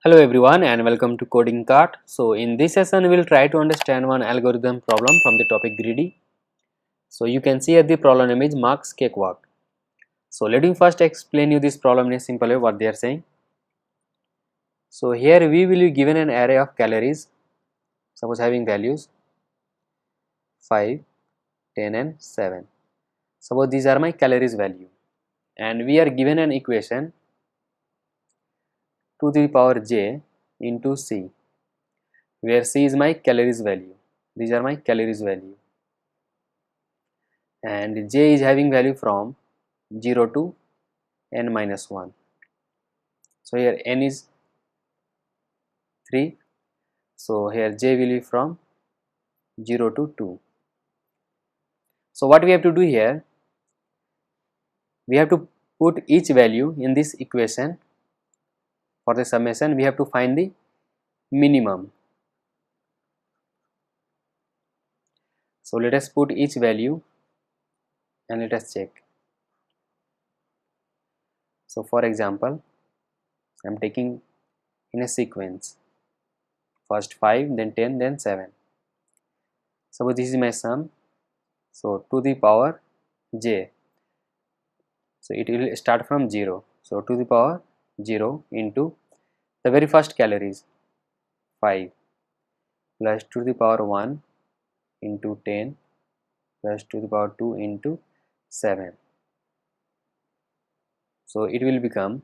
Hello everyone and welcome to Coding Cart. So in this session we will try to understand one algorithm problem from the topic greedy. So you can see at the problem name is Mark's Cakewalk. So let me first explain you this problem in a simple way what they are saying. So here we will be given an array of calories, suppose having values 5, 10 and 7. Suppose these are my calories value and we are given an equation to the power j into c where c is my calories value. These are my calories value. And j is having value from 0 to n minus 1. So here n is 3. So here j will be from 0 to 2. So what we have to do here, we have to put each value in this equation. For the summation we have to find the minimum. So let us put each value and let us check. So for example, I am taking in a sequence first 5, then 10, then 7. Suppose this is my sum. So to the power j, so it will start from 0. So to the power 0 into the very first calories 5 plus to the power 1 into 10 plus to the power 2 into 7. So it will become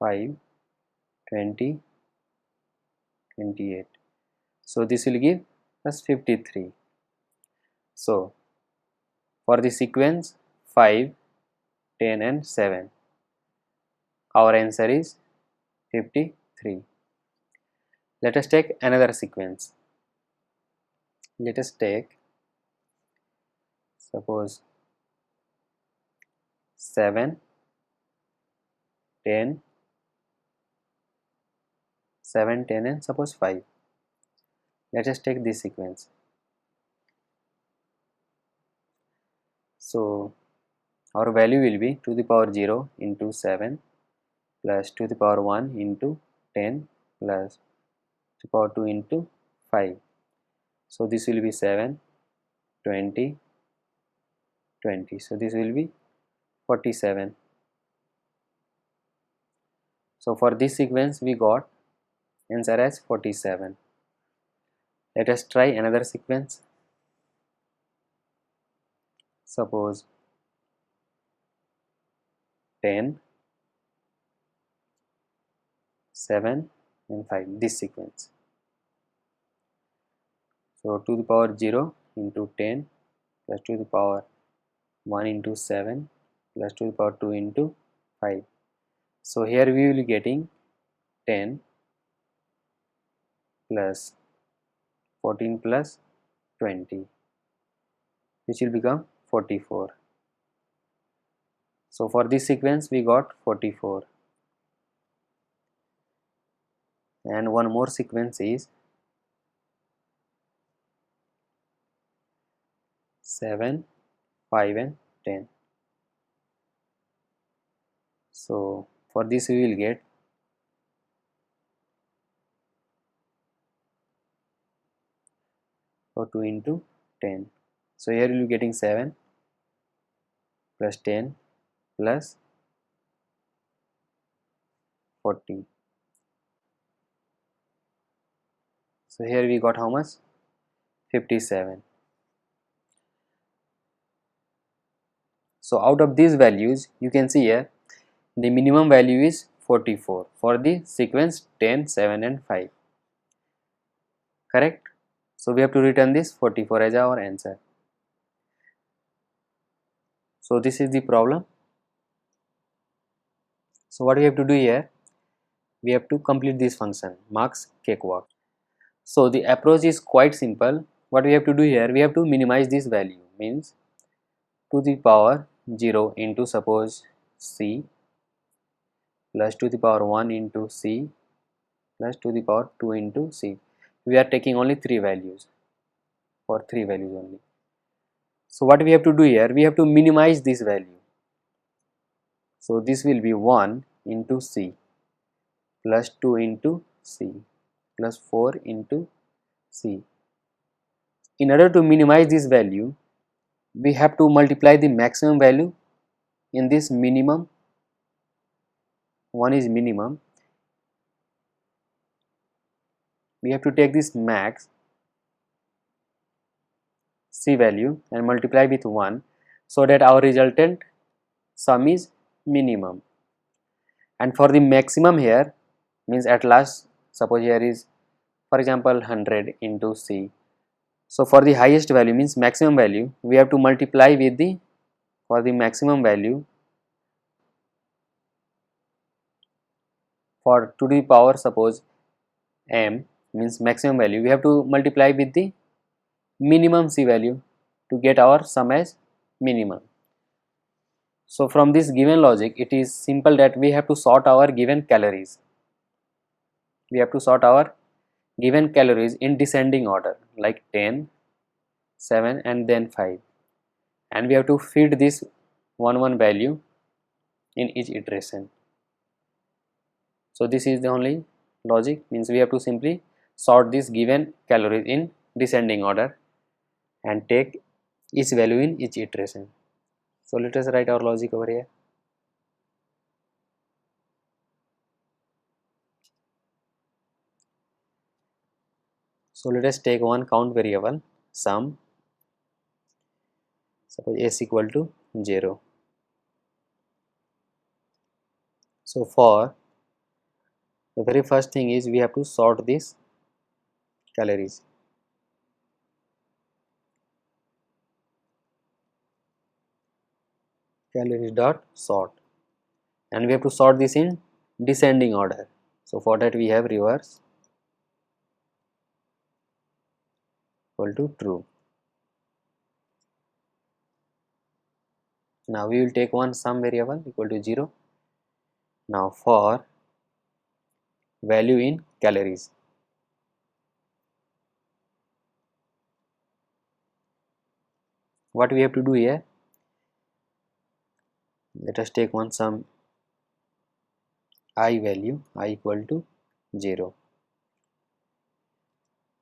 5, 20, 28. So this will give us 53. So for the sequence 5, 10 and 7, our answer is 53. Let us take another sequence. Let us take suppose 7, 10, 7, 10 and suppose 5. Let us take this sequence. So our value will be to the power 0 into 7 plus to the power 1 into 10 plus to the power 2 into 5. So this will be 7, 20, 20. So this will be 47. So for this sequence we got answer as 47. Let us try another sequence. Suppose 10, 7 and 5, this sequence. So to the power 0 into 10 plus to the power 1 into 7 plus to the power 2 into 5. So here we will be getting 10 plus 14 plus 20, which will become 44. So for this sequence we got 44. And one more sequence is 7, 5 and 10. So for this we will get 2 into 10. So here we will be getting 7 plus 10 plus 40. So here we got how much? 57. So out of these values you can see here the minimum value is 44 for the sequence 10, 7 and 5. Correct? So we have to return this 44 as our answer. So this is the problem. So what we have to do here, we have to complete this function Mark's Cakewalk. So the approach is quite simple. What we have to do here, we have to minimize this value, means to the power 0 into suppose c plus to the power 1 into c plus to the power 2 into c. We are taking only 3 values, for 3 values only. So what we have to do here, we have to minimize this value. So this will be 1 into c plus 2 into C plus 4 into C. In order to minimize this value, we have to multiply the maximum value in this minimum. One is minimum. We have to take this max C value and multiply with 1 so that our resultant sum is minimum. And for the maximum here, means at last, suppose here is for example 100 into C. So for the highest value, means maximum value, we have to multiply with the, for the maximum value, for to the power suppose m, means maximum value, we have to multiply with the minimum C value to get our sum as minimum. So from this given logic, it is simple that we have to sort our given calories. We have to sort our given calories in descending order, like 10, 7 and then 5, and we have to feed this 1 value in each iteration. So this is the only logic, means we have to simply sort this given calories in descending order and take each value in each iteration. So let us write our logic over here. So let us take one count variable sum, suppose s equal to 0. So for the very first thing is we have to sort this calories. Calories dot sort, and we have to sort this in descending order. So for that we have reverse equal to true. Now we will take one sum variable equal to 0. Now for value in calories, what we have to do here, let us take one sum I value, I equal to 0.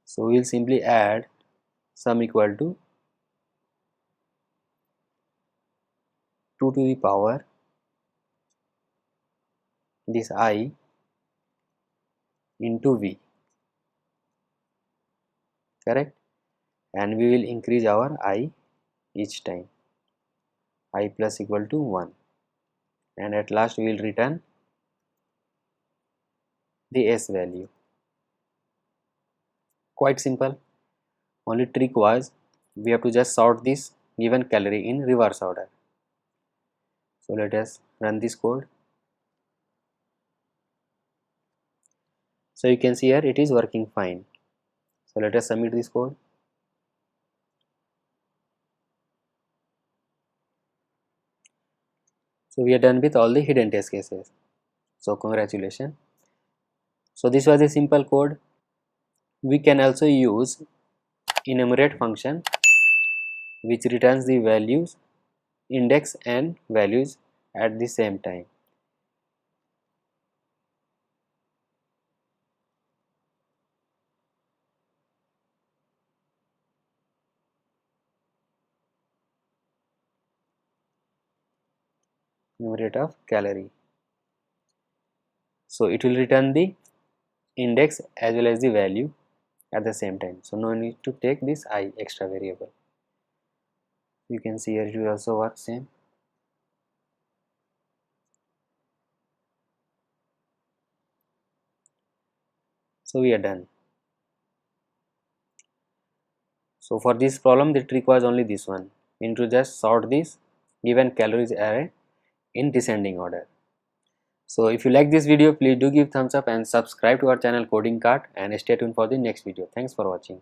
So we will simply add sum equal to 2 to the power this I into V, correct, and we will increase our I each time, I plus equal to 1, and at last we will return the S value. Quite simple. Only trick was we have to just sort this given calorie in reverse order. So let us run this code. So you can see here it is working fine. So let us submit this code. So we are done with all the hidden test cases. So congratulations. So this was a simple code. We can also use enumerate function which returns the values, index and values at the same time. Enumerate of calorie. So it will return the index as well as the value at the same time. So no need to take this I extra variable. You can see here it will also work same. So we are done. So for this problem the trick was only this one, into just sort this given calories array in descending order. So if you like this video, please do give thumbs up and subscribe to our channel Coding Cart, and stay tuned for the next video. Thanks for watching.